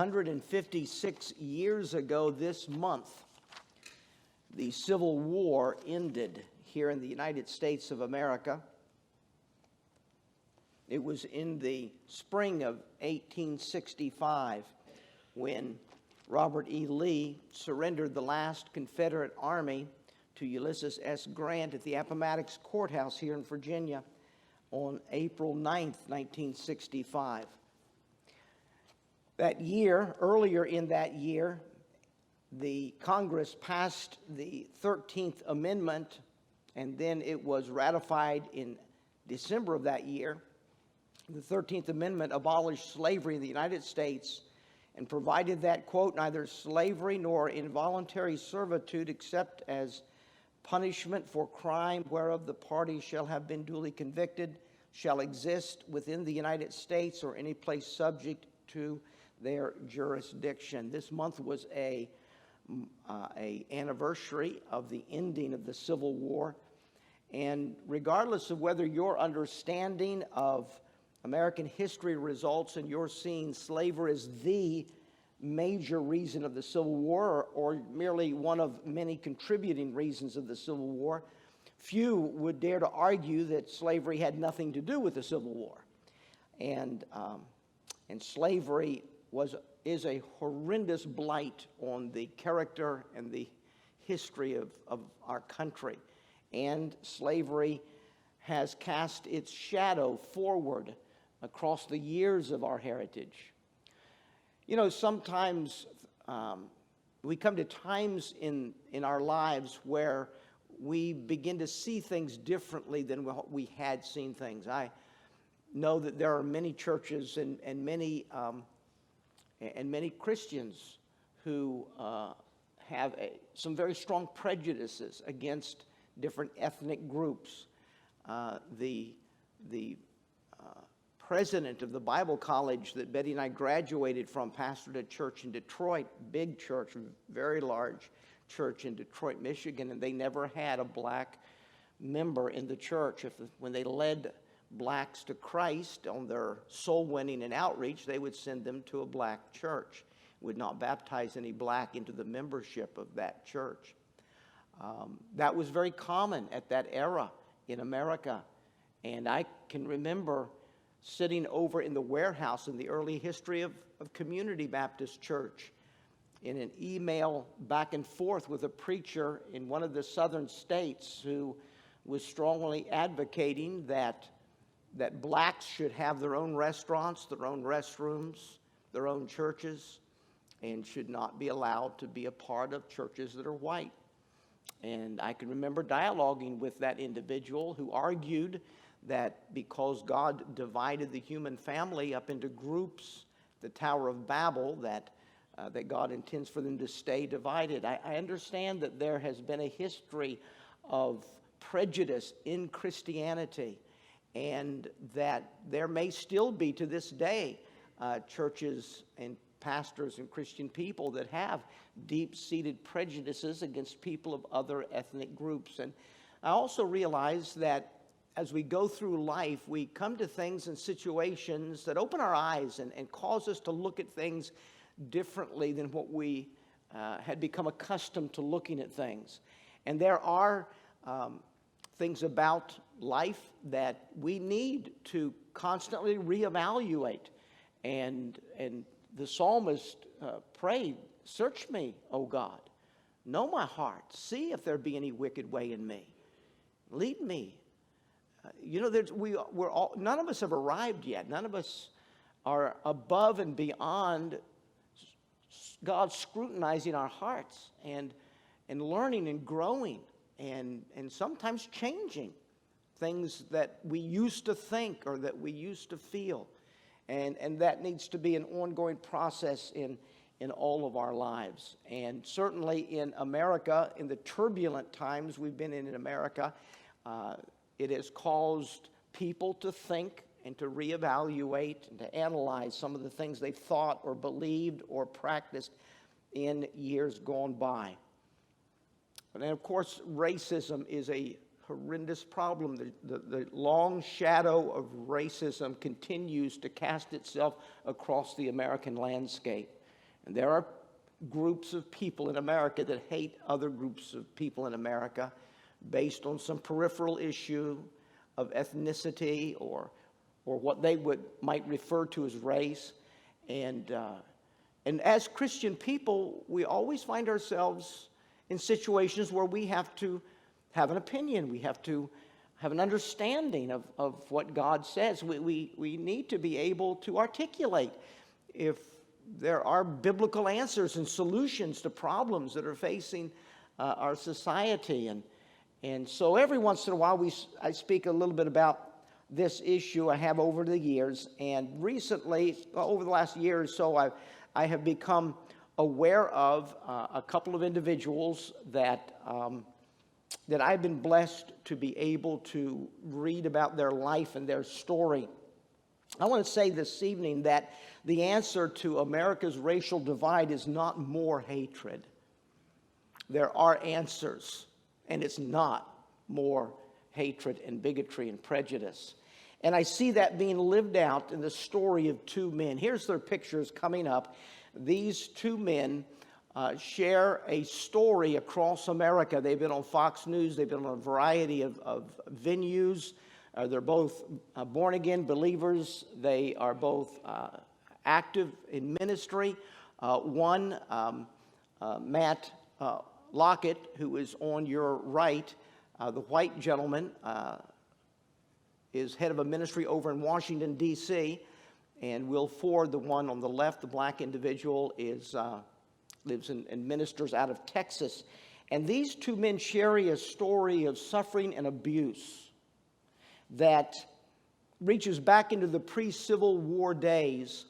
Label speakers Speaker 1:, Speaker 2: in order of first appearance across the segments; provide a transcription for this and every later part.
Speaker 1: 156 years ago this month, the Civil War ended here in the United States of America. It was in the spring of 1865 when Robert E. Lee surrendered the last Confederate Army to Ulysses S. Grant at the Appomattox Courthouse here in Virginia on April 9th, 1965. That year, earlier in that year, the Congress passed the 13th Amendment, and then it was ratified in December of that year. The 13th Amendment abolished slavery in the United States and provided that, quote, neither slavery nor involuntary servitude except as punishment for crime whereof the party shall have been duly convicted shall exist within the United States or any place subject to their jurisdiction. This month was a anniversary of the ending of the Civil War, and regardless of whether your understanding of American history results in your seeing slavery as the major reason of the Civil War or merely one of many contributing reasons of the Civil War, few would dare to argue that slavery had nothing to do with the Civil War. And slavery is a horrendous blight on the character and the history of our country. And slavery has cast its shadow forward across the years of our heritage. You know, sometimes we come to times in our lives where we begin to see things differently than we had seen things. I know that there are many churches and many Christians who have some very strong prejudices against different ethnic groups. The president of the Bible college that Betty and I graduated from pastored a church in Detroit, big church, very large church in Detroit, Michigan, and they never had a black member in the church. When they led blacks to Christ on their soul winning and outreach, they would send them to a black church, would not baptize any black into the membership of that church. That was very common at that era in America. And I can remember sitting over in the warehouse in the early history of Community Baptist Church in an email back and forth with a preacher in one of the southern states who was strongly advocating that blacks should have their own restaurants, their own restrooms, their own churches, and should not be allowed to be a part of churches that are white. And I can remember dialoguing with that individual who argued that because God divided the human family up into groups, the Tower of Babel, that God intends for them to stay divided. I understand that there has been a history of prejudice in Christianity, and that there may still be to this day churches and pastors and Christian people that have deep-seated prejudices against people of other ethnic groups. And I also realize that as we go through life, we come to things and situations that open our eyes and cause us to look at things differently than what we had become accustomed to looking at things. And there are things about life that we need to constantly reevaluate. And the psalmist prayed, "Search me, O God, know my heart, see if there be any wicked way in me. Lead me." None of us have arrived yet. None of us are above and beyond God scrutinizing our hearts and learning and growing and sometimes changing things that we used to think or that we used to feel. And that needs to be an ongoing process in all of our lives. And certainly in America, in the turbulent times we've been in America, it has caused people to think and to reevaluate and to analyze some of the things they've thought or believed or practiced in years gone by. And of course, racism is a horrendous problem. The long shadow of racism continues to cast itself across the American landscape. And there are groups of people in America that hate other groups of people in America based on some peripheral issue of ethnicity or what they might refer to as race. And as Christian people, we always find ourselves in situations where we have to have an opinion. We have to have an understanding of what God says. We need to be able to articulate if there are biblical answers and solutions to problems that are facing our society. And so every once in a while I speak a little bit about this issue I have over the years. And recently, over the last year or so, I have become aware of a couple of individuals that I've been blessed to be able to read about their life and their story. I want to say this evening that the answer to America's racial divide is not more hatred. There are answers, and it's not more hatred and bigotry and prejudice. And I see that being lived out in the story of two men. Here's their pictures coming up. These two men share a story across America. They've been on Fox News. They've been on a variety of venues. They're both born-again believers. They are both active in ministry. One, Matt Lockett, who is on your right, the white gentleman, is head of a ministry over in Washington, D.C., and Will Ford, the one on the left, the black individual, lives and ministers out of Texas. And these two men share a story of suffering and abuse that reaches back into the pre-Civil War days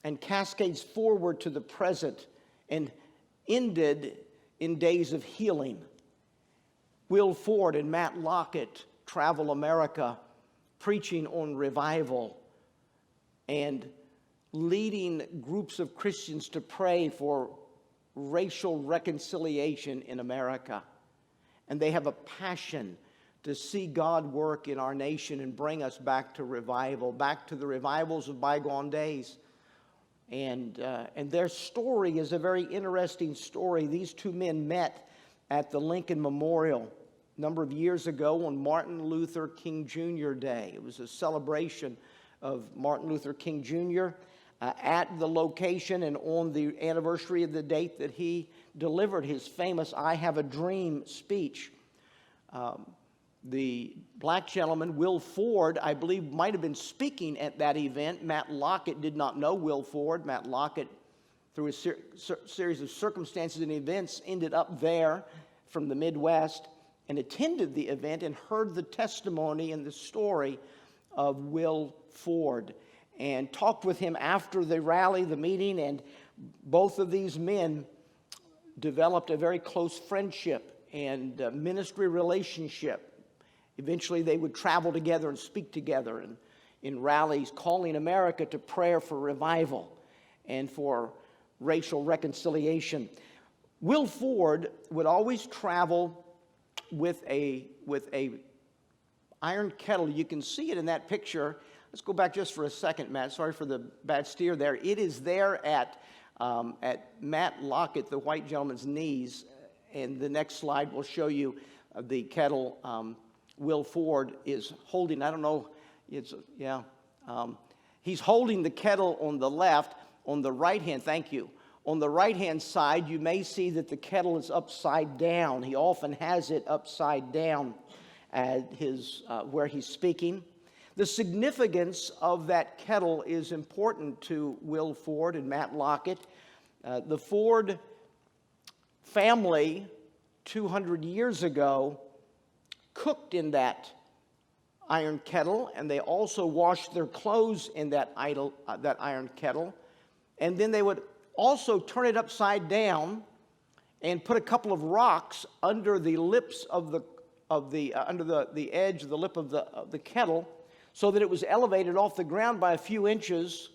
Speaker 1: and cascades forward to the present and ended in days of healing. Will Ford and Matt Lockett travel America preaching on revival and leading groups of Christians to pray for racial reconciliation in America. And they have a passion to see God work in our nation and bring us back to revival, back to the revivals of bygone days. And their story is a very interesting story. These two men met at the Lincoln Memorial a number of years ago on Martin Luther King Jr. Day. It was a celebration of Martin Luther King Jr. At the location and on the anniversary of the date that he delivered his famous "I Have a Dream" speech. The black gentleman, Will Ford, I believe might have been speaking at that event. Matt Lockett did not know Will Ford. Matt Lockett, through a series of circumstances and events, ended up there from the Midwest and attended the event and heard the testimony and the story of Will Ford and talked with him after the rally, the meeting, and both of these men developed a very close friendship and ministry relationship. Eventually, they would travel together and speak together in rallies, calling America to prayer for revival and for racial reconciliation. Will Ford would always travel with a iron kettle. You can see it in that picture. Let's go back just for a second, Matt. Sorry for the bad steer there. It is there at Matt Lockett, the white gentleman's knees. And the next slide will show you the kettle Will Ford is holding. I don't know. He's holding the kettle on the left. On the right hand, thank you. On the right-hand side, you may see that the kettle is upside down. He often has it upside down at where he's speaking. The significance of that kettle is important to Will Ford and Matt Lockett. The Ford family 200 years ago cooked in that iron kettle, and they also washed their clothes in that iron kettle. And then they would also turn it upside down and put a couple of rocks under the lips of under the edge of the lip of the kettle, so that it was elevated off the ground by a few inches.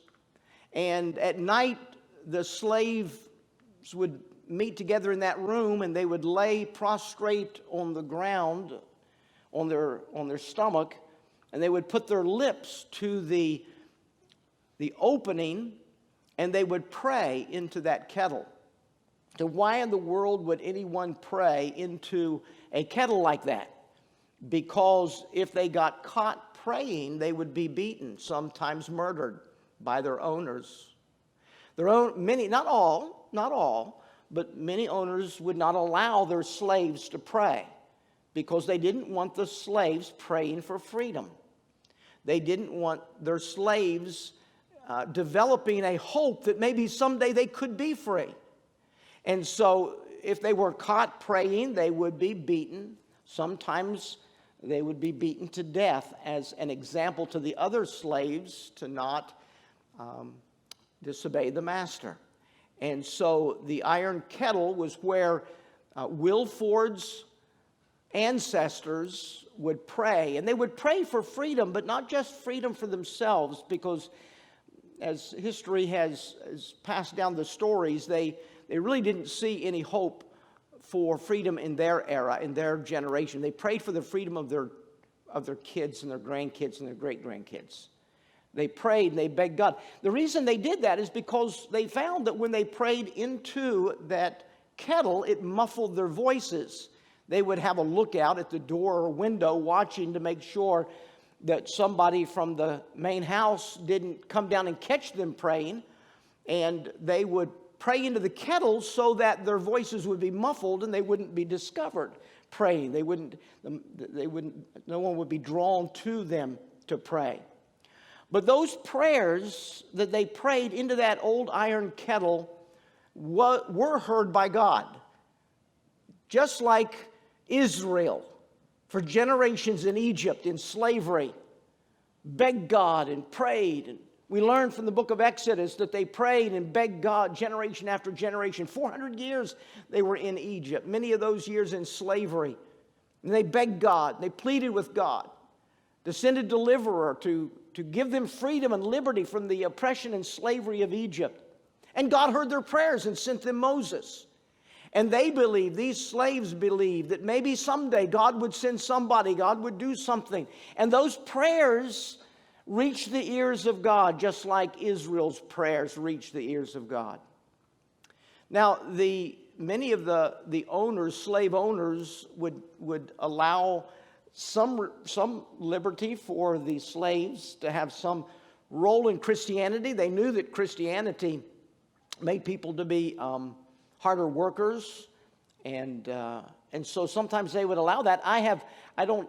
Speaker 1: And at night, the slaves would meet together in that room, and they would lay prostrate on the ground on their stomach, and they would put their lips to the opening and they would pray into that kettle. So why in the world would anyone pray into a kettle like that? Because if they got caught praying, they would be beaten, sometimes murdered by their owners. Many, not all, but many owners would not allow their slaves to pray because they didn't want the slaves praying for freedom. They didn't want their slaves developing a hope that maybe someday they could be free. And so if they were caught praying, they would be beaten. Sometimes they would be beaten to death as an example to the other slaves to not disobey the master. And so the iron kettle was where Wilford's ancestors would pray. And they would pray for freedom, but not just freedom for themselves, because as history has passed down the stories, they really didn't see any hope for freedom in their era, in their generation. They prayed for the freedom of their kids and their grandkids and their great-grandkids. They prayed and they begged God. The reason they did that is because they found that when they prayed into that kettle, it muffled their voices. They would have a lookout at the door or window watching to make sure that somebody from the main house didn't come down and catch them praying. And they would pray into the kettle so that their voices would be muffled and they wouldn't be discovered praying. No one would be drawn to them to pray. But those prayers that they prayed into that old iron kettle were heard by God. Just like Israel, for generations in Egypt, in slavery, begged God and prayed. And we learn from the book of Exodus that they prayed and begged God generation after generation. 400 years they were in Egypt, many of those years in slavery. And they begged God, they pleaded with God to send a deliverer to give them freedom and liberty from the oppression and slavery of Egypt. And God heard their prayers and sent them Moses. And they believed, these slaves believed, that maybe someday God would send somebody, God would do something. And those prayers reached the ears of God, just like Israel's prayers reached the ears of God. Now, many of the owners, slave owners, would allow some liberty for the slaves to have some role in Christianity. They knew that Christianity made people to be harder workers, and so sometimes they would allow that. I don't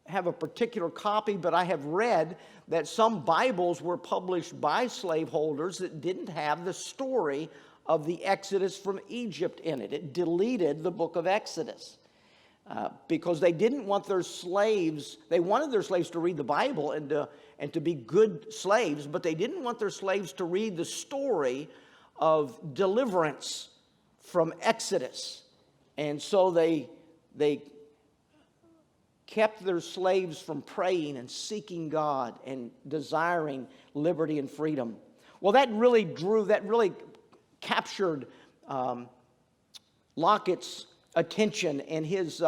Speaker 1: have a particular copy, but I have read that some Bibles were published by slaveholders that didn't have the story of the Exodus from Egypt in it. It deleted the book of Exodus. Because they didn't want their slaves, they wanted their slaves to read the Bible and to be good slaves, but they didn't want their slaves to read the story of deliverance from Exodus. And so they kept their slaves from praying and seeking God and desiring liberty and freedom. Well, that really captured Lockett's attention and his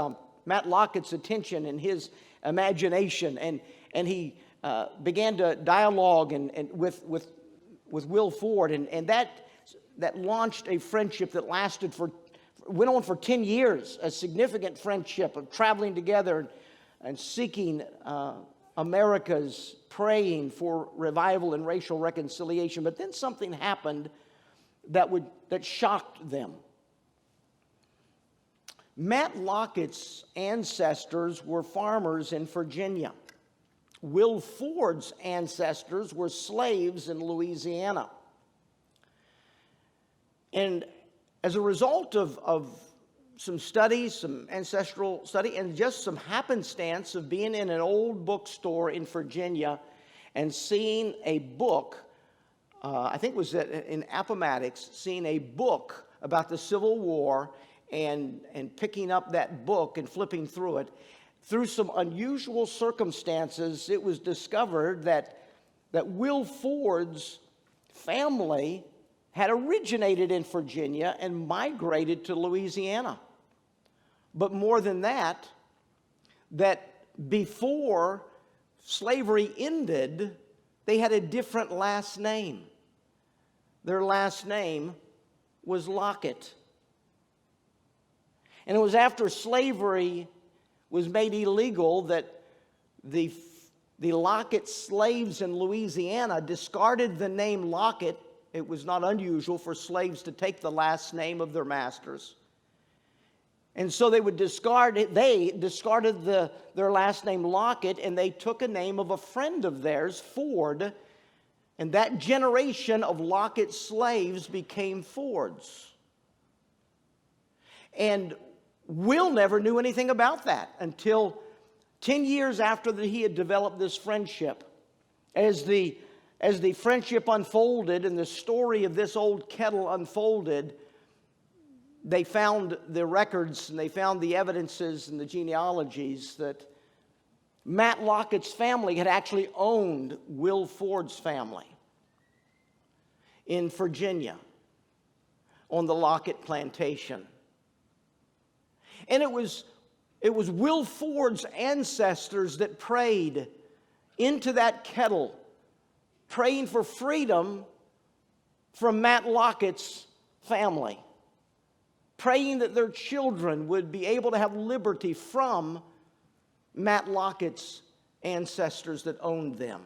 Speaker 1: Matt Lockett's attention and his imagination, and he began to dialogue and with Will Ford, and that launched a friendship that went on for 10 years, a significant friendship of traveling together and seeking America's, praying for revival and racial reconciliation. But then something happened that shocked them. Matt Lockett's ancestors were farmers in Virginia. Will Ford's ancestors were slaves in Louisiana. And as a result of some studies, some ancestral study, and just some happenstance of being in an old bookstore in Virginia and seeing a book, I think it was in Appomattox, seeing a book about the Civil War, and picking up that book and flipping through it, through some unusual circumstances, it was discovered that Will Ford's family had originated in Virginia and migrated to Louisiana. But more than that before slavery ended, they had a different last name. their last name was Lockett. And it was after slavery was made illegal that the Lockett slaves in Louisiana discarded the name Lockett. It was not unusual for slaves to take the last name of their masters. And so they would discard it. They discarded their last name Lockett, and they took a name of a friend of theirs, Ford. And that generation of Lockett slaves became Fords. And Will never knew anything about that until 10 years after that he had developed this friendship. As the friendship unfolded and the story of this old kettle unfolded, they found the records and they found the evidences and the genealogies that Matt Lockett's family had actually owned Will Ford's family in Virginia on the Lockett plantation. And it was Will Ford's ancestors that prayed into that kettle, praying for freedom from Matt Lockett's family, praying that their children would be able to have liberty from Matt Lockett's ancestors that owned them.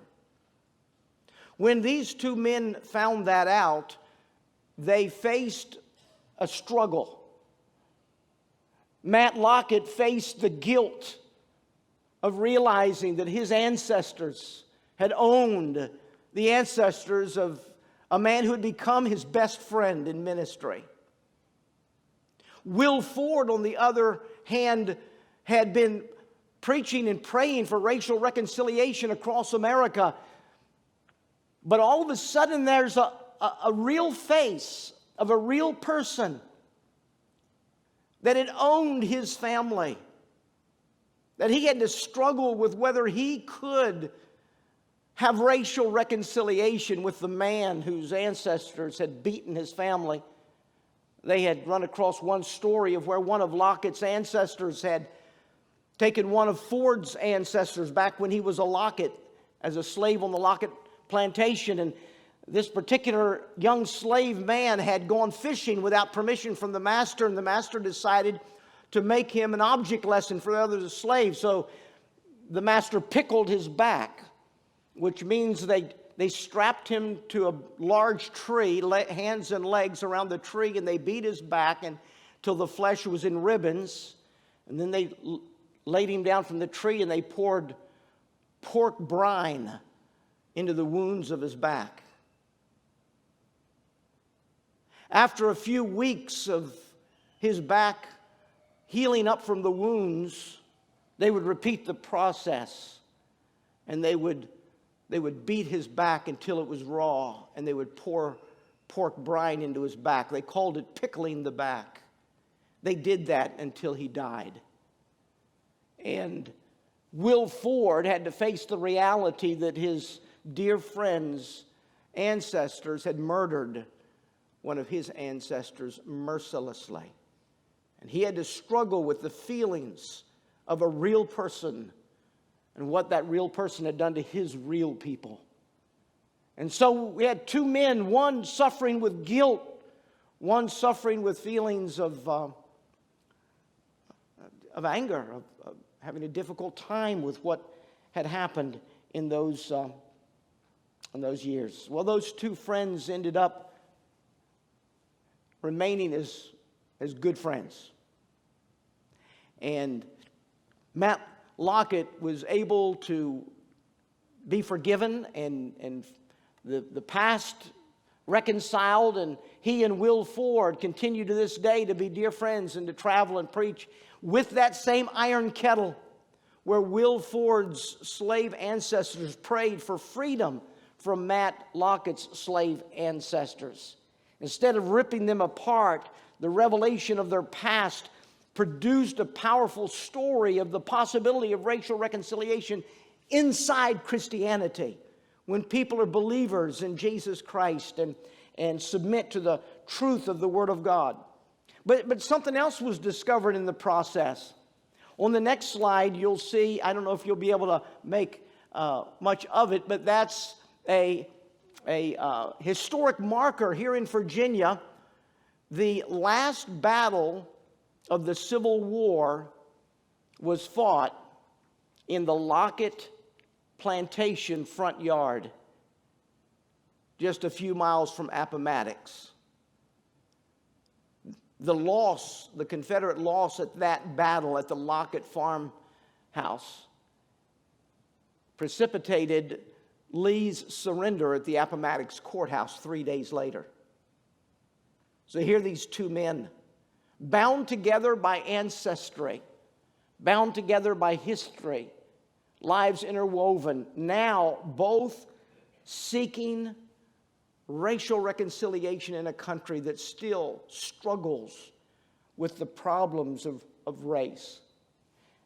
Speaker 1: When these two men found that out, they faced a struggle. Matt Lockett faced the guilt of realizing that his ancestors had owned the ancestors of a man who had become his best friend in ministry. Will Ford, on the other hand, had been preaching and praying for racial reconciliation across America. But all of a sudden, there's a real face of a real person that had owned his family, that he had to struggle with whether he could have racial reconciliation with the man whose ancestors had beaten his family. They had run across one story of where one of Lockett's ancestors had taken one of Ford's ancestors back when he was a Lockett as a slave on the Lockett plantation. And this particular young slave man had gone fishing without permission from the master, and the master decided to make him an object lesson for the other slaves. So the master pickled his back, which means they strapped him to a large tree, hands and legs around the tree, and they beat his back until the flesh was in ribbons. And then they laid him down from the tree, and they poured pork brine into the wounds of his back. After a few weeks of his back healing up from the wounds, they would repeat the process, and they would beat his back until it was raw, and they would pour pork brine into his back. They called it pickling the back. They did that until he died. And Will Ford had to face the reality that his dear friend's ancestors had murdered one of his ancestors mercilessly. And he had to struggle with the feelings of a real person and what that real person had done to his real people. And so we had two men, one suffering with guilt, one suffering with feelings of anger, of having a difficult time with what had happened in those years. Well, those two friends ended up remaining as good friends. And Matt Lockett was able to be forgiven and the past reconciled, and he and Will Ford continue to this day to be dear friends and to travel and preach with that same iron kettle where Will Ford's slave ancestors prayed for freedom from Matt Lockett's slave ancestors. Instead of ripping them apart, the revelation of their past produced a powerful story of the possibility of racial reconciliation inside Christianity when people are believers in Jesus Christ and submit to the truth of the Word of God. But something else was discovered in the process. On the next slide, you'll see, I don't know if you'll be able to make much of it, but that's a historic marker here in Virginia. The last battle of the Civil War was fought in the Lockett Plantation front yard, just a few miles from Appomattox. The Confederate loss at that battle at the Lockett farmhouse precipitated Lee's surrender at the Appomattox courthouse 3 days later. So here these two men, bound together by ancestry, bound together by history, lives interwoven, now both seeking racial reconciliation in a country that still struggles with the problems of race.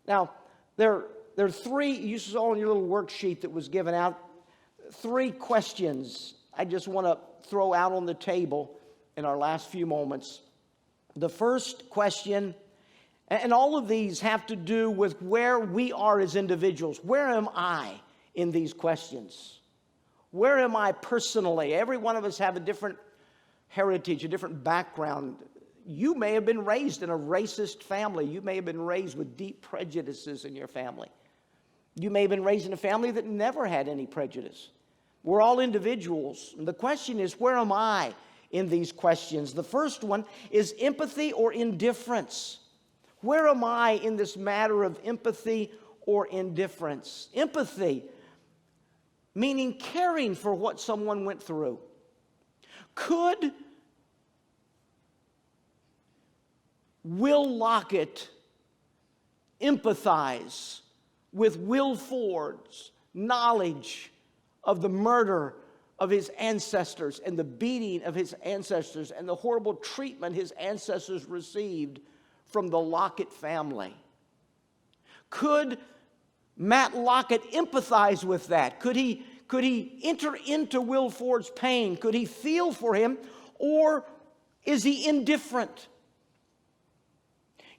Speaker 1: Now, there are three, you saw in your little worksheet that was given out, three questions I just want to throw out on the table in our last few moments. The first question, and all of these have to do with where we are as individuals. Where am I in these questions? Where am I personally? Every one of us have a different heritage, a different background. You may have been raised in a racist family. You may have been raised with deep prejudices in your family. You may have been raised in a family that never had any prejudice. We're all individuals. The question is, where am I in these questions? The first one is empathy or indifference. Where am I in this matter of empathy or indifference? Empathy, meaning caring for what someone went through. Could Will Lockett empathize with Will Ford's knowledge of the murder of his ancestors and the beating of his ancestors and the horrible treatment his ancestors received from the Lockett family? Could Matt Lockett empathize with that? Could he enter into Will Ford's pain? Could he feel for him? Or is he indifferent?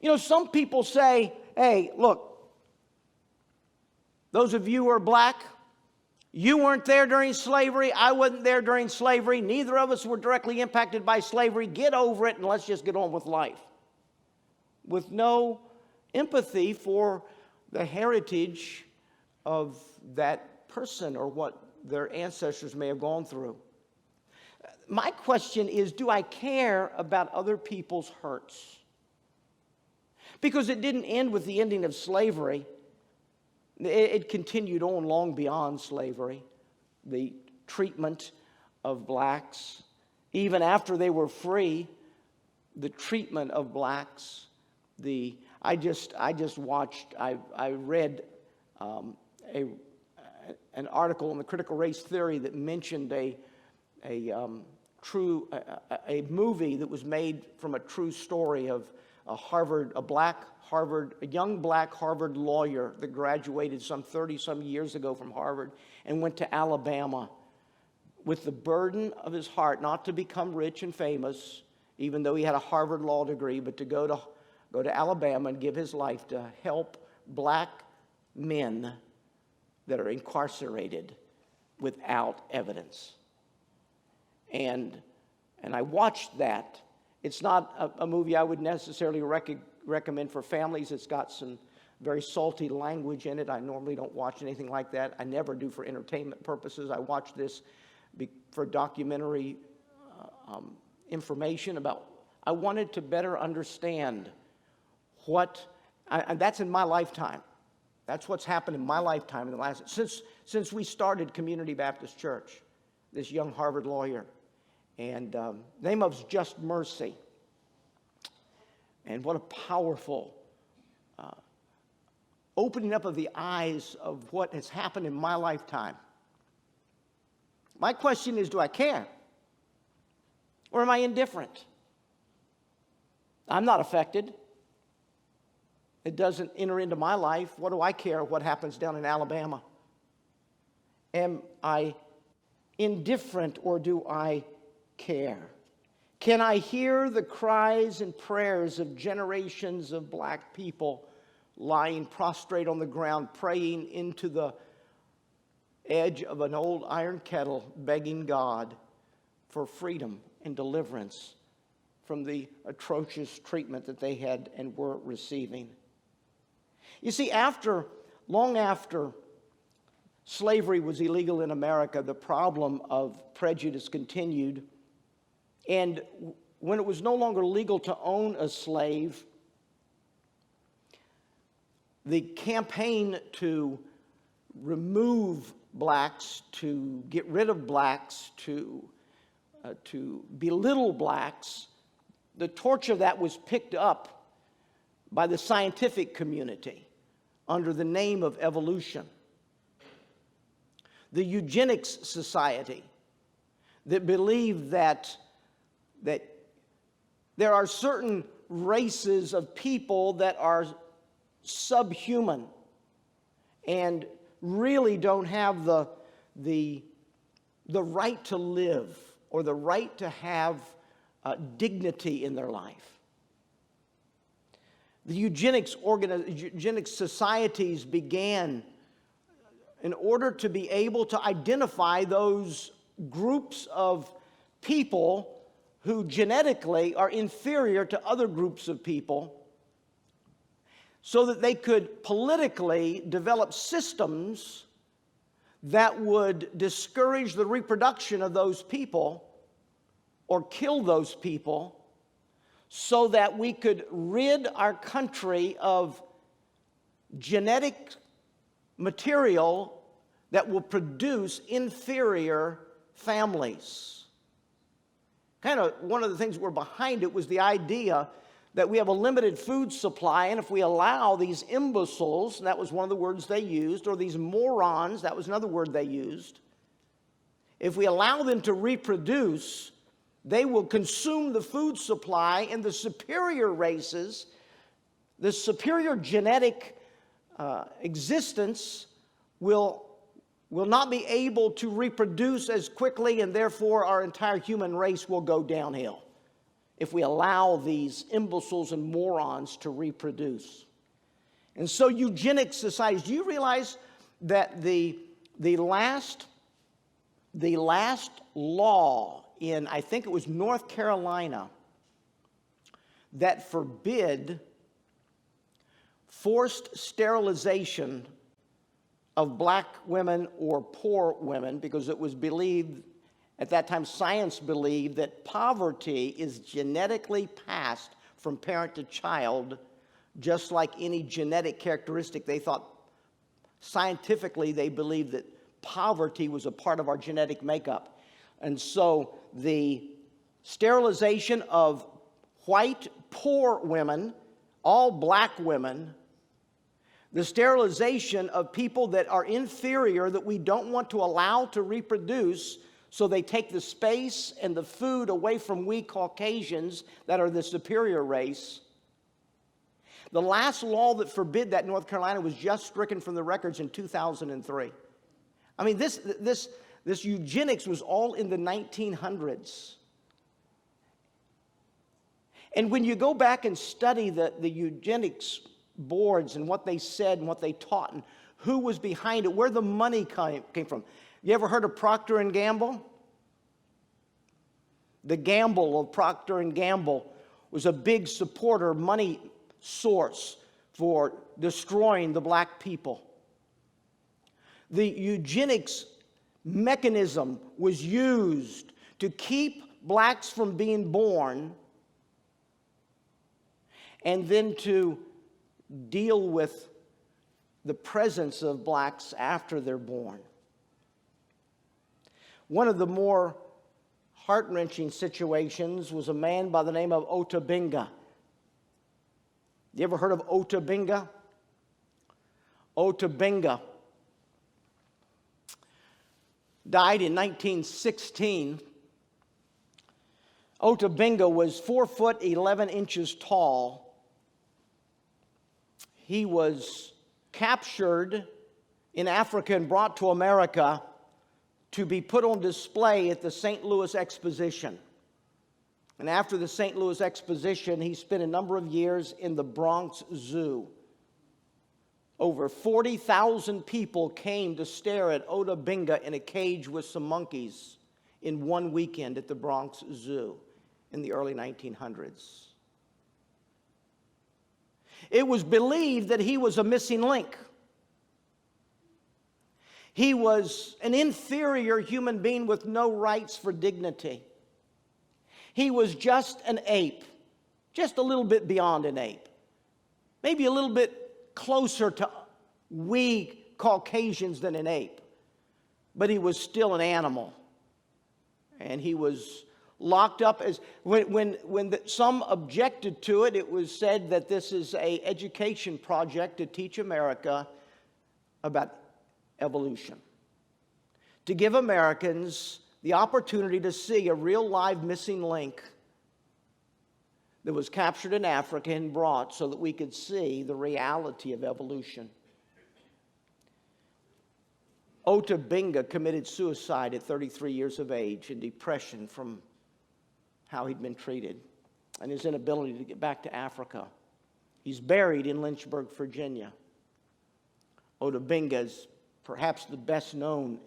Speaker 1: You know, some people say, hey, look, those of you who are black, you weren't there during slavery. I wasn't there during slavery. Neither of us were directly impacted by slavery. Get over it and let's just get on with life. With no empathy for the heritage of that person or what their ancestors may have gone through. My question is, do I care about other people's hurts? Because it didn't end with the ending of slavery. It continued on long beyond slavery. The treatment of blacks, even after they were free, the treatment of blacks. I read an article on the critical race theory that mentioned a movie that was made from a true story of a young black Harvard lawyer that graduated some 30-some years ago from Harvard and went to Alabama with the burden of his heart not to become rich and famous, even though he had a Harvard law degree, but to go to Alabama and give his life to help black men that are incarcerated without evidence. And I watched that. It's not a movie I would necessarily recommend for families. It's got some very salty language in it. I normally don't watch anything like that. I never do for entertainment purposes. I watch this for documentary information about. I wanted to better understand and that's in my lifetime. That's what's happened in my lifetime in the last since we started Community Baptist Church. This young Harvard lawyer, and the name of it was Just Mercy. And what a powerful opening up of the eyes of what has happened in my lifetime. My question is, do I care? Or am I indifferent? I'm not affected. It doesn't enter into my life. What do I care what happens down in Alabama? Am I indifferent or do I care? Can I hear the cries and prayers of generations of black people lying prostrate on the ground, praying into the edge of an old iron kettle begging God for freedom and deliverance from the atrocious treatment that they had and were receiving. You see, long after slavery was illegal in America, the problem of prejudice continued. And when it was no longer legal to own a slave, the campaign to remove blacks, to get rid of blacks, to belittle blacks, the torch of that was picked up by the scientific community under the name of evolution. The eugenics society that believed that there are certain races of people that are subhuman and really don't have the right to live or the right to have dignity in their life. The eugenics societies began in order to be able to identify those groups of people who genetically are inferior to other groups of people, so that they could politically develop systems that would discourage the reproduction of those people or kill those people, so that we could rid our country of genetic material that will produce inferior families. Kind of one of the things that were behind it was the idea that we have a limited food supply, and if we allow these imbeciles, and that was one of the words they used, or these morons, that was another word they used, if we allow them to reproduce, they will consume the food supply, and the superior races, the superior genetic existence will not be able to reproduce as quickly, and therefore our entire human race will go downhill if we allow these imbeciles and morons to reproduce. And so eugenics societies, do you realize that the last law in, I think it was North Carolina, that forbid forced sterilization of black women or poor women, because it was believed, at that time science believed, that poverty is genetically passed from parent to child, just like any genetic characteristic. They thought, scientifically, they believed that poverty was a part of our genetic makeup. And so the sterilization of white poor women, all black women, the sterilization of people that are inferior, that we don't want to allow to reproduce, so they take the space and the food away from we Caucasians that are the superior race. The last law that forbid that in North Carolina was just stricken from the records in 2003. I mean, this eugenics was all in the 1900s. And when you go back and study the eugenics boards and what they said and what they taught and who was behind it, where the money came from. You ever heard of Procter & Gamble? The Gamble of Procter & Gamble was a big supporter, money source for destroying the black people. The eugenics mechanism was used to keep blacks from being born and then to deal with the presence of blacks after they're born. One of the more heart-wrenching situations was a man by the name of Otabinga. You ever heard of Otabinga? Otabinga died in 1916. Otabinga was 4 foot 11 inches tall. He was captured in Africa and brought to America to be put on display at the St. Louis Exposition. And after the St. Louis Exposition, he spent a number of years in the Bronx Zoo. Over 40,000 people came to stare at Ota Benga in a cage with some monkeys in one weekend at the Bronx Zoo in the early 1900s. It was believed that he was a missing link. He was an inferior human being with no rights for dignity. He was just an ape, just a little bit beyond an ape, maybe a little bit closer to we Caucasians than an ape, but he was still an animal. And he was locked up as, some objected to it, it was said that this is an education project to teach America about evolution, to give Americans the opportunity to see a real live missing link that was captured in Africa and brought so that we could see the reality of evolution. Ota Benga committed suicide at 33 years of age in depression from how he'd been treated and his inability to get back to Africa. He's buried in Lynchburg, Virginia. Ota Benga is perhaps the best known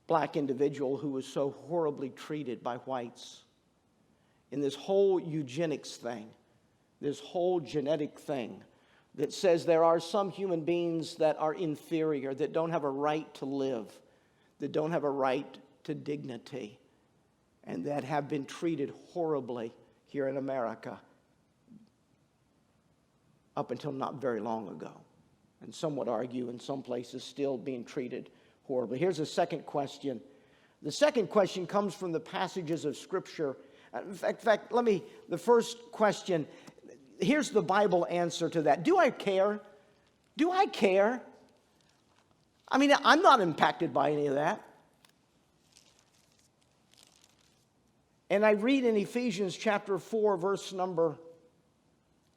Speaker 1: black individual who was so horribly treated by whites. In this whole eugenics thing, this whole genetic thing that says there are some human beings that are inferior, that don't have a right to live, that don't have a right to dignity, and that have been treated horribly here in America up until not very long ago. And some would argue in some places still being treated horribly. Here's a second question. The second question comes from the passages of Scripture. In fact, the first question, here's the Bible answer to that. Do I care? Do I care? I mean, I'm not impacted by any of that. And I read in Ephesians chapter 4, verse number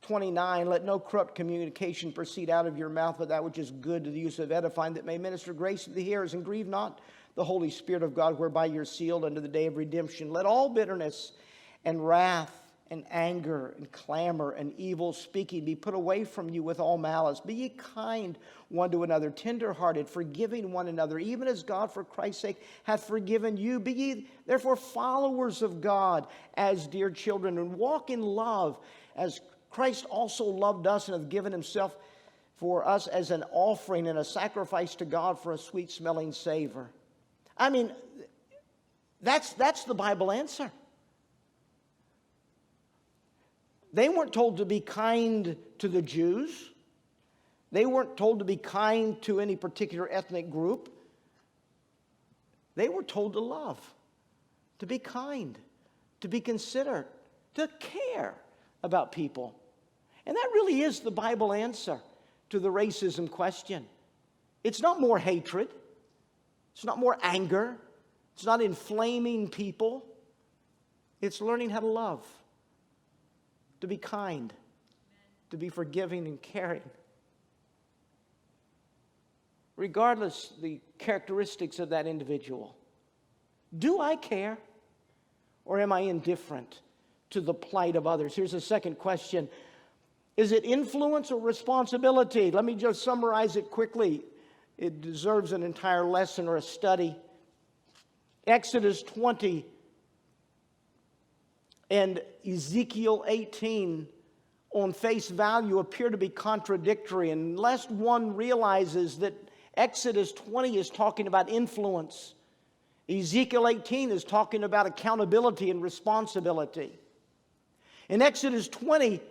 Speaker 1: 29, let no corrupt communication proceed out of your mouth, but that which is good to the use of edifying, that may minister grace to the hearers, and grieve not the Holy Spirit of God, whereby you're sealed unto the day of redemption. Let all bitterness and wrath and anger and clamor and evil speaking be put away from you with all malice. Be ye kind one to another, tenderhearted, forgiving one another, even as God for Christ's sake hath forgiven you. Be ye therefore followers of God as dear children, and walk in love as Christ also loved us and hath given himself for us as an offering and a sacrifice to God for a sweet-smelling savor. I mean, that's the Bible answer. They weren't told to be kind to the Jews. They weren't told to be kind to any particular ethnic group. They were told to love, to be kind, to be considerate, to care about people. And that really is the Bible answer to the racism question. It's not more hatred. It's not more anger. It's not inflaming people. It's learning how to love, to be kind, to be forgiving and caring. Regardless the characteristics of that individual. Do I care, or am I indifferent to the plight of others? Here's a second question. Is it influence or responsibility? Let me just summarize it quickly. It deserves an entire lesson or a study. Exodus 20 and Ezekiel 18 on face value appear to be contradictory, unless one realizes that Exodus 20 is talking about influence. Ezekiel 18 is talking about accountability and responsibility. In Exodus 20,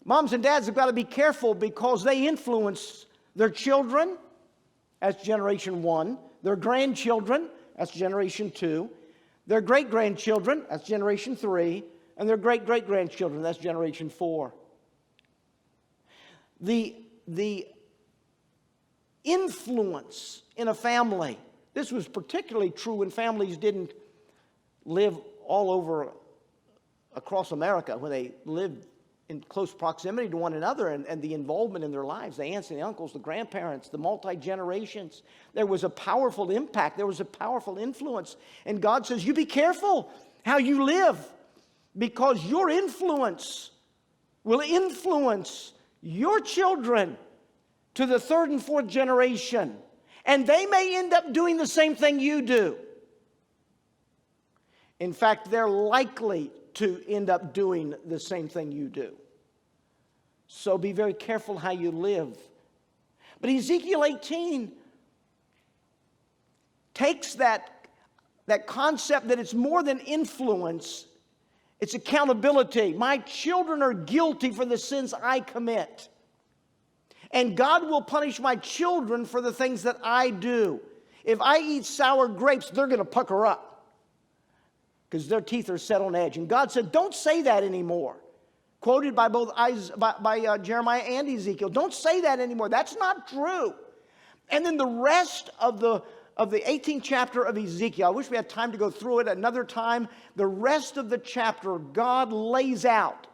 Speaker 1: moms and dads have got to be careful because they influence their children, that's generation 1, their grandchildren, that's generation 2, their great-grandchildren, that's generation 3, and their great-great-grandchildren, that's generation 4. The influence in a family, this was particularly true when families didn't live all over across America, when they lived in close proximity to one another, and the involvement in their lives, the aunts and the uncles, the grandparents, the multi-generations. There was a powerful impact. There was a powerful influence. And God says, you be careful how you live, because your influence will influence your children to the third and fourth generation. And they may end up doing the same thing you do. In fact, they're likely to end up doing the same thing you do. So be very careful how you live. But Ezekiel 18 takes that concept that it's more than influence, it's accountability. My children are guilty for the sins I commit. And God will punish my children for the things that I do. If I eat sour grapes, they're going to pucker up because their teeth are set on edge. And God said, don't say that anymore. Quoted by both Jeremiah and Ezekiel. Don't say that anymore. That's not true. And then the rest of the 18th chapter of Ezekiel, I wish we had time to go through it another time. The rest of the chapter, God lays out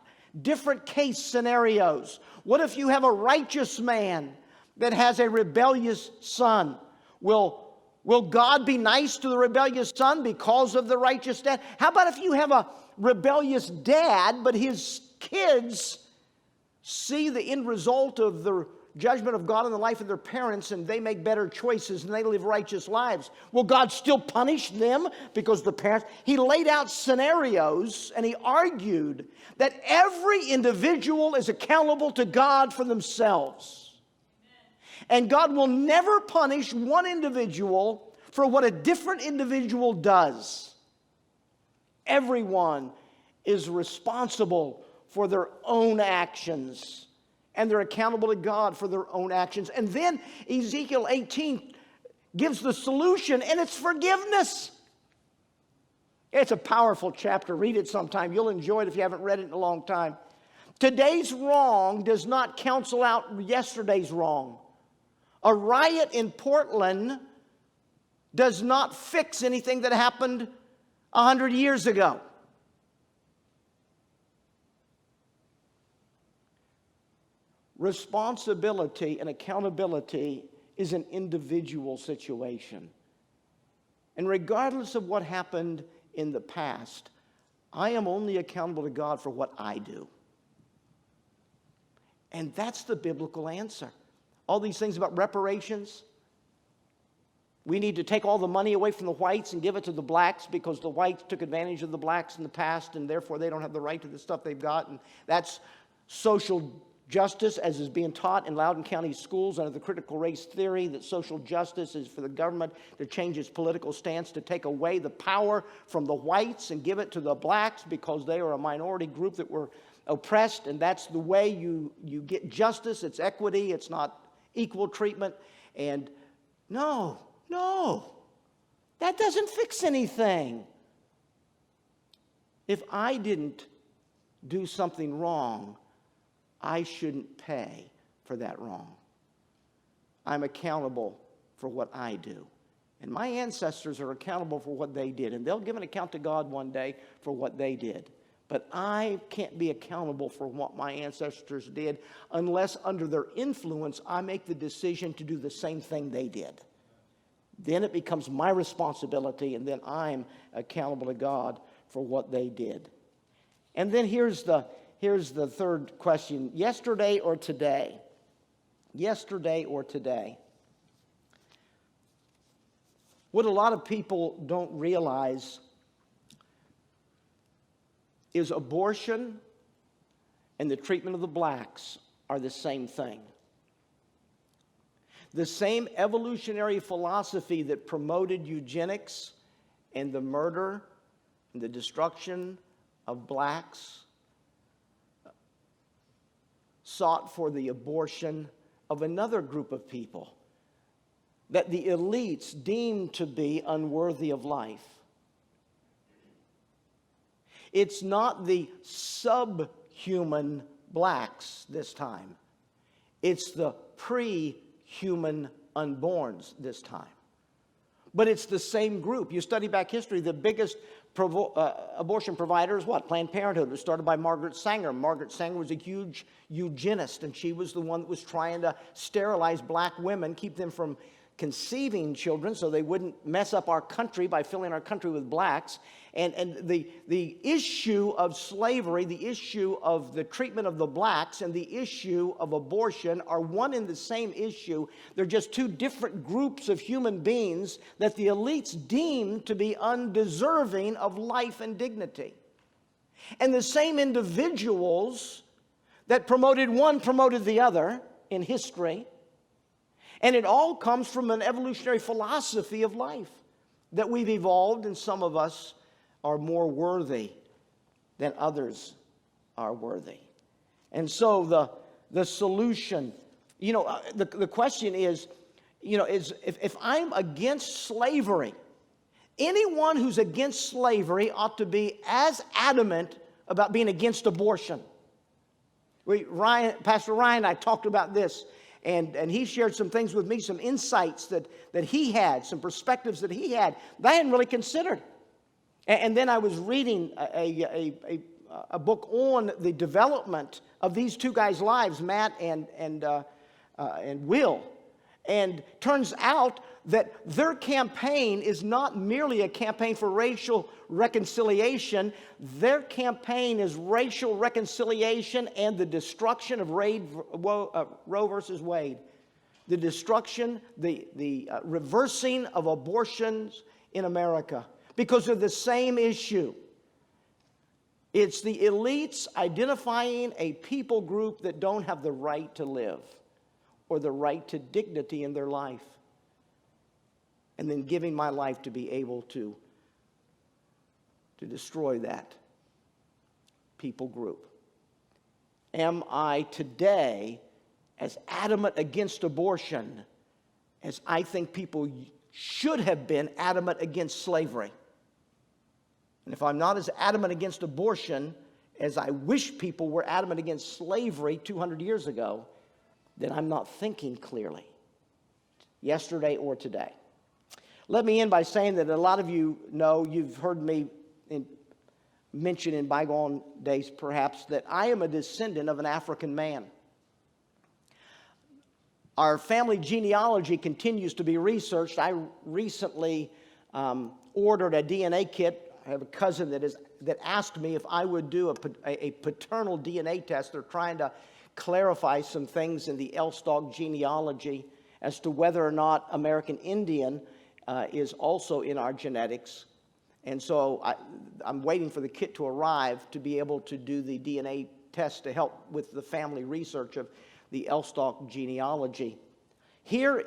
Speaker 1: different case scenarios. What if you have a righteous man that has a rebellious son? Will God be nice to the rebellious son because of the righteous dad? How about if you have a rebellious dad, but his kids see the end result of the judgment of God in the life of their parents, and they make better choices and they live righteous lives? Will God still punish them because the parents? He laid out scenarios and he argued that every individual is accountable to God for themselves. And God will never punish one individual for what a different individual does. Everyone is responsible for their own actions, and they're accountable to God for their own actions. And then Ezekiel 18 gives the solution, and it's forgiveness. It's a powerful chapter. Read it sometime. You'll enjoy it if you haven't read it in a long time. Today's wrong does not cancel out yesterday's wrong. A riot in Portland does not fix anything that happened 100 years ago. Responsibility and accountability is an individual situation. And regardless of what happened in the past, I am only accountable to God for what I do. And that's the biblical answer. All these things about reparations. We need to take all the money away from the whites and give it to the blacks because the whites took advantage of the blacks in the past and therefore they don't have the right to the stuff they've got. And that's social justice as is being taught in Loudoun County schools under the critical race theory, that social justice is for the government to change its political stance, to take away the power from the whites and give it to the blacks because they are a minority group that were oppressed, and that's the way you get justice. It's equity. It's not equal treatment. And no, that doesn't fix anything. If I didn't do something wrong, I shouldn't pay for that wrong. I'm accountable for what I do. And my ancestors are accountable for what they did. And they'll give an account to God one day for what they did. But I can't be accountable for what my ancestors did unless under their influence I make the decision to do the same thing they did. Then it becomes my responsibility, and then I'm accountable to God for what they did. And then here's the third question. Yesterday or today? Yesterday or today? What a lot of people don't realize is abortion and the treatment of the blacks are the same thing. The same evolutionary philosophy that promoted eugenics and the murder and the destruction of blacks sought for the abortion of another group of people that the elites deemed to be unworthy of life. It's not the subhuman blacks this time. It's the pre-human unborns this time. But it's the same group. You study back history, the biggest abortion provider is what? Planned Parenthood. It was started by Margaret Sanger. Margaret Sanger was a huge eugenist, and she was the one that was trying to sterilize black women, keep them from conceiving children so they wouldn't mess up our country by filling our country with blacks. And the issue of slavery, the issue of the treatment of the blacks, and the issue of abortion are one and the same issue. They're just two different groups of human beings that the elites deem to be undeserving of life and dignity. And the same individuals that promoted one promoted the other in history. And it all comes from an evolutionary philosophy of life that we've evolved, and some of us are more worthy than others are worthy. And so the solution, the question is, if I'm against slavery, anyone who's against slavery ought to be as adamant about being against abortion. Pastor Ryan and I talked about this, and he shared some things with me, some insights that he had, some perspectives that he had that I hadn't really considered. And then I was reading a book on the development of these two guys' lives, Matt and Will. And turns out that their campaign is not merely a campaign for racial reconciliation. Their campaign is racial reconciliation and the destruction of Roe versus Wade. The destruction, the reversing of abortions in America. Because of the same issue. It's the elites identifying a people group that don't have the right to live or the right to dignity in their life. And then giving my life to be able to destroy that people group. Am I today as adamant against abortion as I think people should have been adamant against slavery? And if I'm not as adamant against abortion as I wish people were adamant against slavery 200 years ago, then I'm not thinking clearly, yesterday or today. Let me end by saying that a lot of you know, you've heard me mention in bygone days perhaps, that I am a descendant of an African man. Our family genealogy continues to be researched. I recently ordered a DNA kit. I have a cousin that asked me if I would do a paternal DNA test. They're trying to clarify some things in the Aylestock genealogy as to whether or not American Indian is also in our genetics. And so I'm waiting for the kit to arrive to be able to do the DNA test to help with the family research of the Aylestock genealogy. Here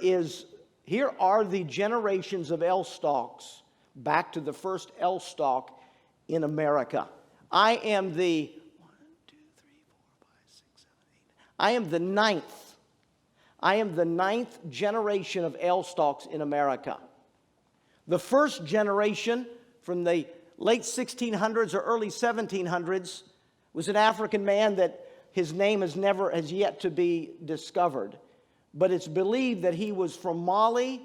Speaker 1: are the generations of Aylestocks back to the first Aylestock in America. I am the ninth. I am the ninth generation of Aylestocks in America. The first generation from the late 1600s or early 1700s was an African man that his name has yet to be discovered. But it's believed that he was from Mali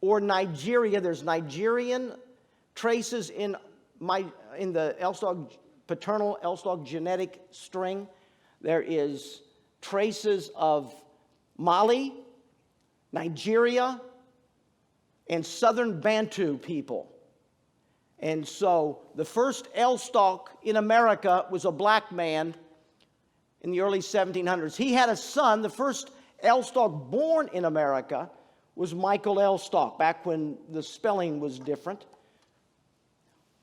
Speaker 1: or Nigeria. There's Nigerian traces in the paternal Aylestock genetic string. There is traces of Mali, Nigeria, and southern Bantu people. And so the first Aylestock in America was a black man in the early 1700s. He had a son. The first Aylestock born in America was Michael Aylestock, back when the spelling was different.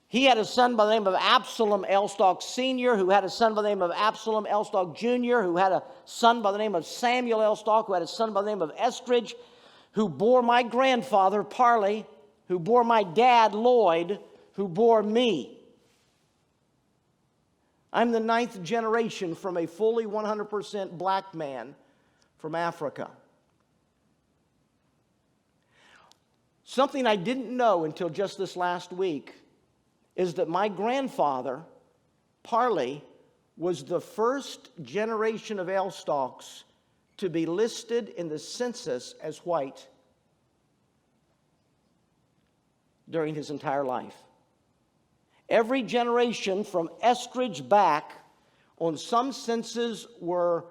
Speaker 1: He had a son by the name of Absalom Aylestock Sr., who had a son by the name of Absalom Aylestock Jr., who had a son by the name of Samuel Aylestock, who had a son by the name of Estridge, who bore my grandfather, Parley, who bore my dad, Lloyd, who bore me. I'm the ninth generation from a fully 100% black man from Africa. Something I didn't know until just this last week is that my grandfather, Parley, was the first generation of Aylestocks to be listed in the census as white during his entire life. Every generation from Estridge back on some censuses were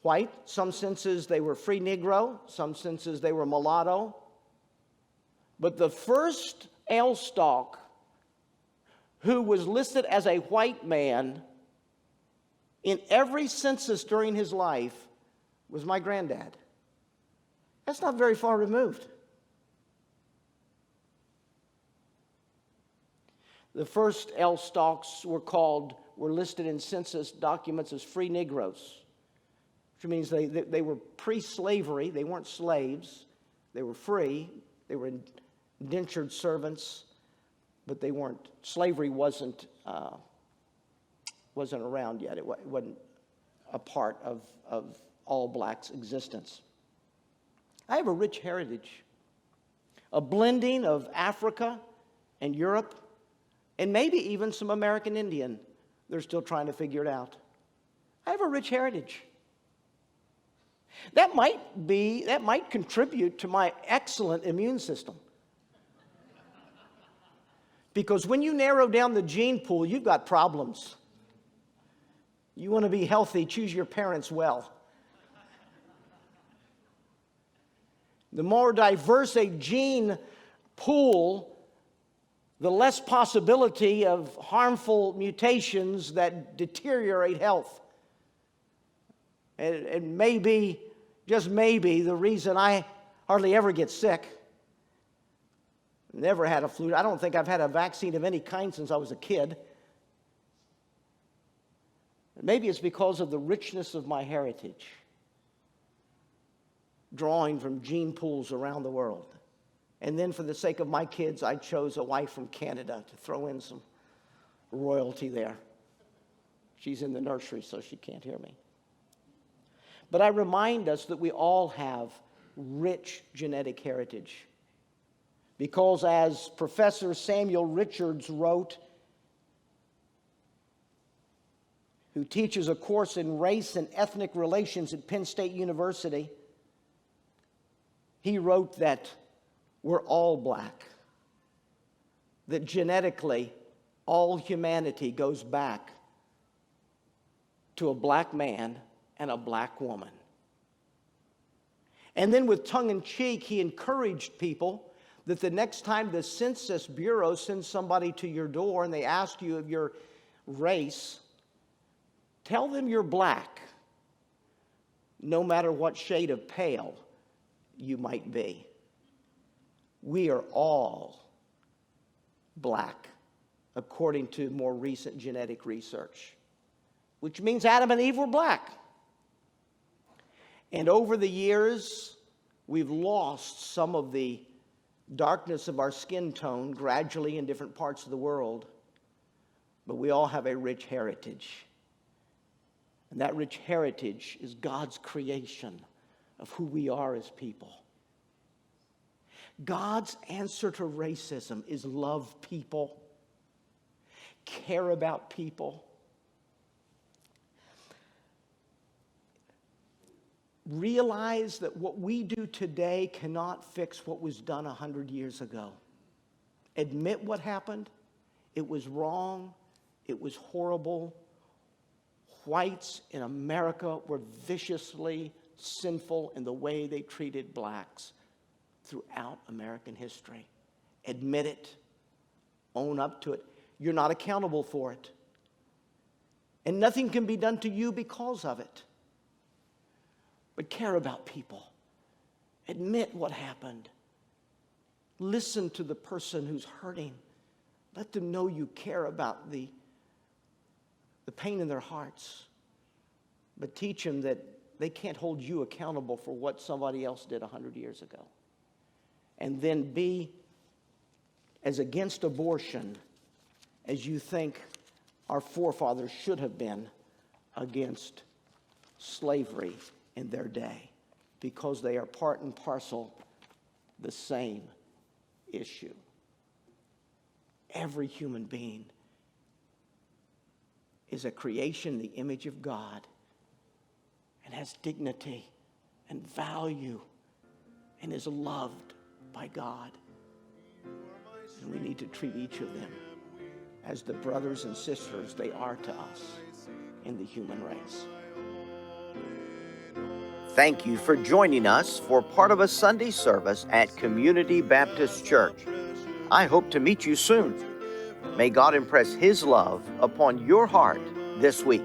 Speaker 1: white. Some senses they were free Negro. Some senses they were mulatto. But the first Aylestock who was listed as a white man in every census during his life was my granddad. That's not very far removed. The first Aylestocks were listed in census documents as free Negroes, which means they were pre-slavery. They weren't slaves. They were free. They were indentured servants, but they weren't. Slavery wasn't around yet. It wasn't a part of all blacks' existence. I have a rich heritage, a blending of Africa and Europe, and maybe even some American Indian. They're still trying to figure it out. I have a rich heritage. That might contribute to my excellent immune system. Because when you narrow down the gene pool, you've got problems. You want to be healthy, choose your parents well. The more diverse a gene pool, the less possibility of harmful mutations that deteriorate health. And maybe, just maybe, the reason I hardly ever get sick. Never had a flu. I don't think I've had a vaccine of any kind since I was a kid. Maybe it's because of the richness of my heritage, drawing from gene pools around the world. And then for the sake of my kids, I chose a wife from Canada to throw in some royalty there. She's in the nursery, so she can't hear me. But I remind us that we all have rich genetic heritage. Because as Professor Samuel Richards wrote, who teaches a course in race and ethnic relations at Penn State University, he wrote that we're all black, that genetically all humanity goes back to a black man and a black woman. And then with tongue-in-cheek, he encouraged people that the next time the Census Bureau sends somebody to your door and they ask you of your race, tell them you're black, no matter what shade of pale you might be. We are all black, according to more recent genetic research, which means Adam and Eve were black. And over the years, we've lost some of the darkness of our skin tone gradually in different parts of the world, but we all have a rich heritage. And that rich heritage is God's creation of who we are as people. God's answer to racism is love people, care about people, realize that what we do today cannot fix what was done 100 years ago. Admit what happened. It was wrong. It was horrible. Whites in America were viciously sinful in the way they treated blacks throughout American history. Admit it. Own up to it. You're not accountable for it. And nothing can be done to you because of it. But care about people. Admit what happened. Listen to the person who's hurting. Let them know you care about the pain in their hearts. But teach them that they can't hold you accountable for what somebody else did 100 years ago. And then be as against abortion as you think our forefathers should have been against slavery in their day, because they are part and parcel the same issue. Every human being is a creation in the image of God and has dignity and value and is loved by God. And we need to treat each of them as the brothers and sisters they are to us in the human race. Thank you for joining us for part of a Sunday service at Community Baptist Church. I hope to meet you soon. May God impress His love upon your heart this week.